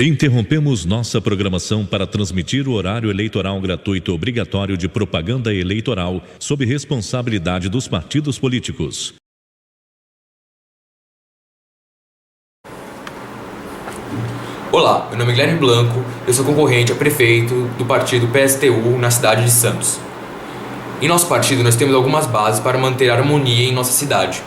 Interrompemos nossa programação para transmitir o horário eleitoral gratuito obrigatório de propaganda eleitoral sob responsabilidade dos partidos políticos. Olá, meu nome é Guilherme Blanco, eu sou concorrente a prefeito do partido PSTU na cidade de Santos. Em nosso partido nós temos algumas bases para manter a harmonia em nossa cidade.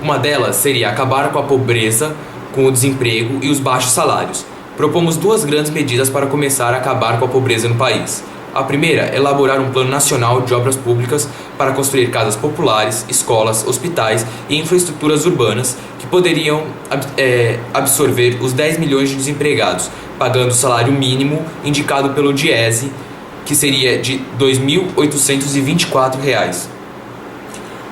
Uma delas seria acabar com a pobreza, com o desemprego e os baixos salários. Propomos duas grandes medidas para começar a acabar com a pobreza no país. A primeira é elaborar um plano nacional de obras públicas para construir casas populares, escolas, hospitais e infraestruturas urbanas que poderiam absorver os 10 milhões de desempregados, pagando o salário mínimo indicado pelo Diese, que seria de R$ 2.824.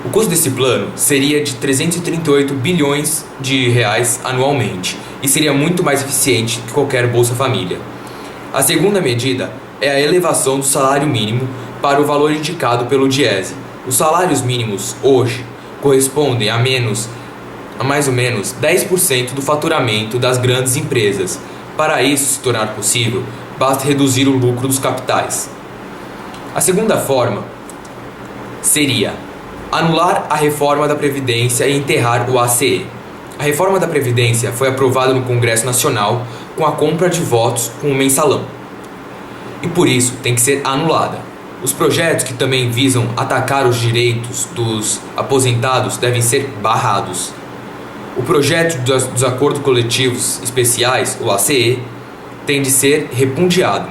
O custo desse plano seria de 338 bilhões de reais anualmente e seria muito mais eficiente que qualquer Bolsa Família. A segunda medida é a elevação do salário mínimo para o valor indicado pelo Diese. Os salários mínimos hoje correspondem a mais ou menos 10% do faturamento das grandes empresas. Para isso se tornar possível, basta reduzir o lucro dos capitais. A segunda forma seria anular a reforma da Previdência e enterrar o ACE. A reforma da Previdência foi aprovada no Congresso Nacional com a compra de votos com o mensalão e por isso tem que ser anulada. Os projetos que também visam atacar os direitos dos aposentados devem ser barrados. O projeto dos acordos coletivos especiais, o ACE, tem de ser repudiado.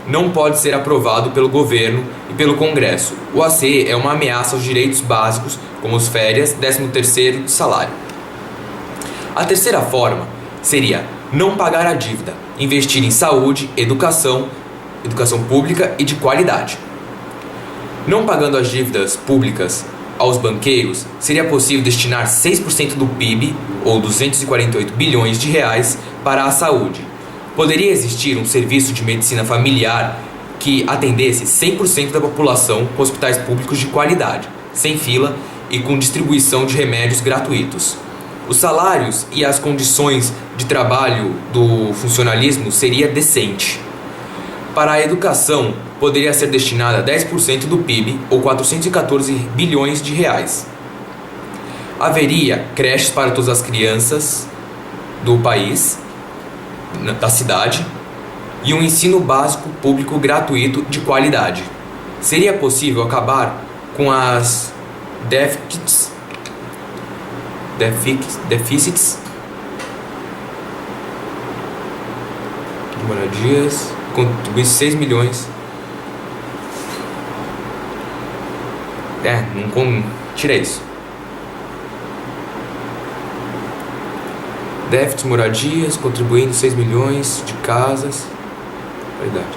Não pode ser aprovado pelo governo e pelo Congresso. O ACE é uma ameaça aos direitos básicos, como as férias, 13º salário. A terceira forma seria não pagar a dívida, investir em saúde, educação pública e de qualidade. Não pagando as dívidas públicas aos banqueiros, seria possível destinar 6% do PIB, ou 248 bilhões de reais, para a saúde. Poderia existir um serviço de medicina familiar que atendesse 100% da população com hospitais públicos de qualidade, sem fila e com distribuição de remédios gratuitos. Os salários e as condições de trabalho do funcionalismo seria decente. Para a educação, poderia ser destinada 10% do PIB, ou 414 bilhões de reais. Haveria creches para todas as crianças do país, da cidade, e um ensino básico público gratuito de qualidade. Seria possível acabar com as déficits de moradias, contribuir 6 milhões. Tira isso. Déficit de moradias, contribuindo 6 milhões de casas. Verdade.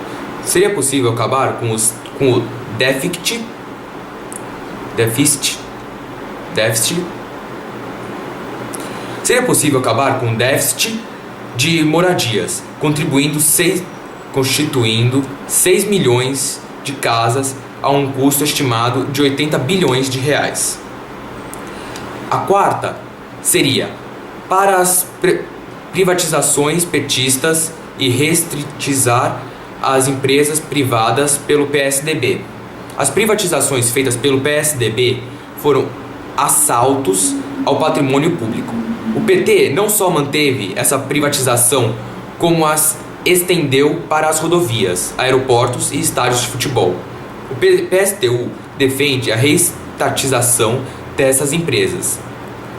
Seria possível acabar com o déficit. Seria possível acabar com o déficit de moradias, constituindo 6 milhões de casas a um custo estimado de 80 bilhões de reais. A quarta seria para as privatizações petistas e restritizar as empresas privadas pelo PSDB. As privatizações feitas pelo PSDB foram assaltos ao patrimônio público. O PT não só manteve essa privatização, como as estendeu para as rodovias, aeroportos e estádios de futebol. O PSTU defende a reestatização dessas empresas,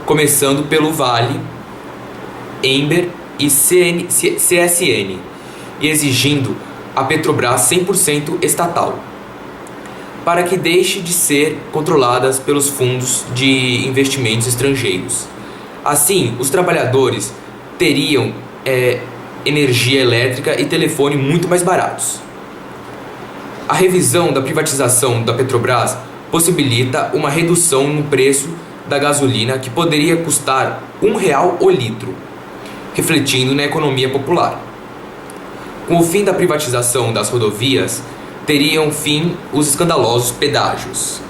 começando pelo Vale, Ember e CSN, e exigindo a Petrobras 100% estatal, para que deixe de ser controladas pelos fundos de investimentos estrangeiros. Assim, os trabalhadores teriam energia elétrica e telefone muito mais baratos. A revisão da privatização da Petrobras possibilita uma redução no preço da gasolina que poderia custar R$1 o litro, refletindo na economia popular. Com o fim da privatização das rodovias, teriam fim os escandalosos pedágios.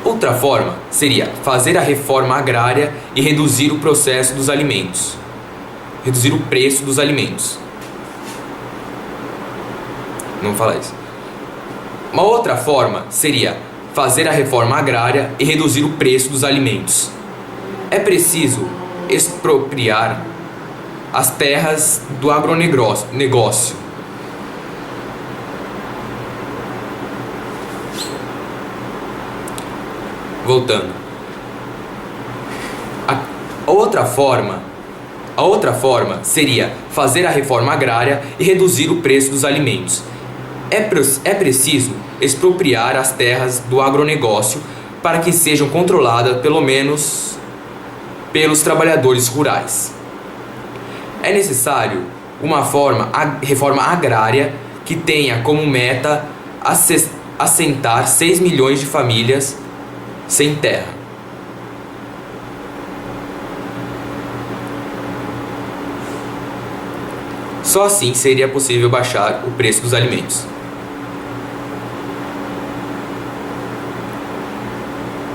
O Outra forma seria fazer a reforma agrária e reduzir o processo dos alimentos. Reduzir o preço dos alimentos. Não vou falar isso. Uma outra forma seria fazer a reforma agrária e reduzir o preço dos alimentos. É preciso expropriar as terras do agronegócio. Voltando. A outra forma seria fazer a reforma agrária e reduzir o preço dos alimentos. É preciso expropriar as terras do agronegócio para que sejam controladas pelo menos pelos trabalhadores rurais. É necessário uma reforma agrária que tenha como meta assentar 6 milhões de famílias sem terra. Só assim seria possível baixar o preço dos alimentos.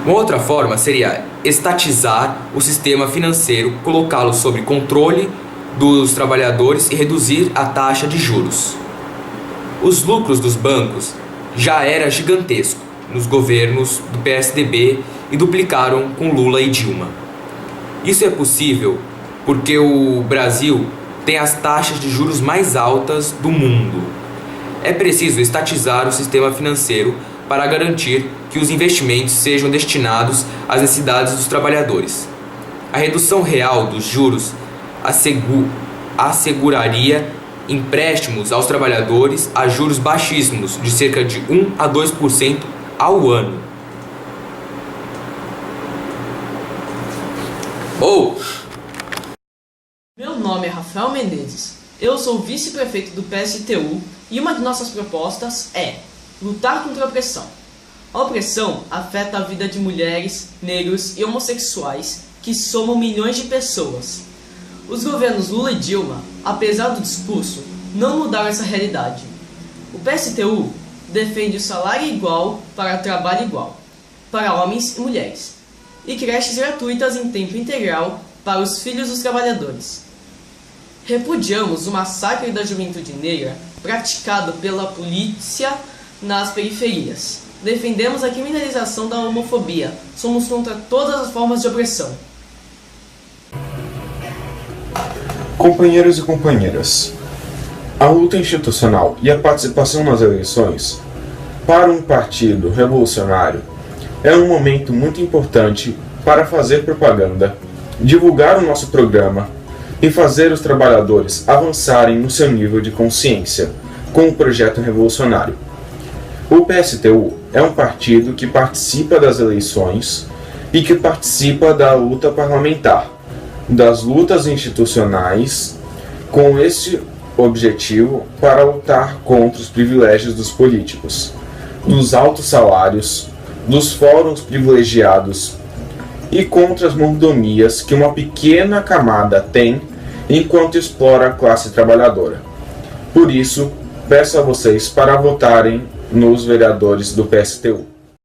Uma outra forma seria estatizar o sistema financeiro, colocá-lo sob controle dos trabalhadores e reduzir a taxa de juros. Os lucros dos bancos já era gigantesco nos governos do PSDB e duplicaram com Lula e Dilma. Isso é possível porque o Brasil tem as taxas de juros mais altas do mundo. É preciso estatizar o sistema financeiro para garantir que os investimentos sejam destinados às necessidades dos trabalhadores. A redução real dos juros asseguraria empréstimos aos trabalhadores a juros baixíssimos, de cerca de 1 a 2% ao ano. Meu nome é Rafael Menezes, eu sou vice-prefeito do PSTU e uma de nossas propostas é lutar contra a opressão. A opressão afeta a vida de mulheres, negros e homossexuais, que somam milhões de pessoas. Os governos Lula e Dilma, apesar do discurso, não mudaram essa realidade. O PSTU defende o salário igual para trabalho igual, para homens e mulheres, e creches gratuitas em tempo integral para os filhos dos trabalhadores. Repudiamos o massacre da juventude negra praticado pela polícia nas periferias. Defendemos a criminalização da homofobia. Somos contra todas as formas de opressão. Companheiros e companheiras, a luta institucional e a participação nas eleições para um partido revolucionário é um momento muito importante para fazer propaganda, divulgar o nosso programa e fazer os trabalhadores avançarem no seu nível de consciência com o projeto revolucionário. O PSTU é um partido que participa das eleições e que participa da luta parlamentar, das lutas institucionais, com esse objetivo para lutar contra os privilégios dos políticos, dos altos salários, dos fóruns privilegiados e contra as mordomias que uma pequena camada tem enquanto explora a classe trabalhadora. Por isso, peço a vocês para votarem nos vereadores do PSTU.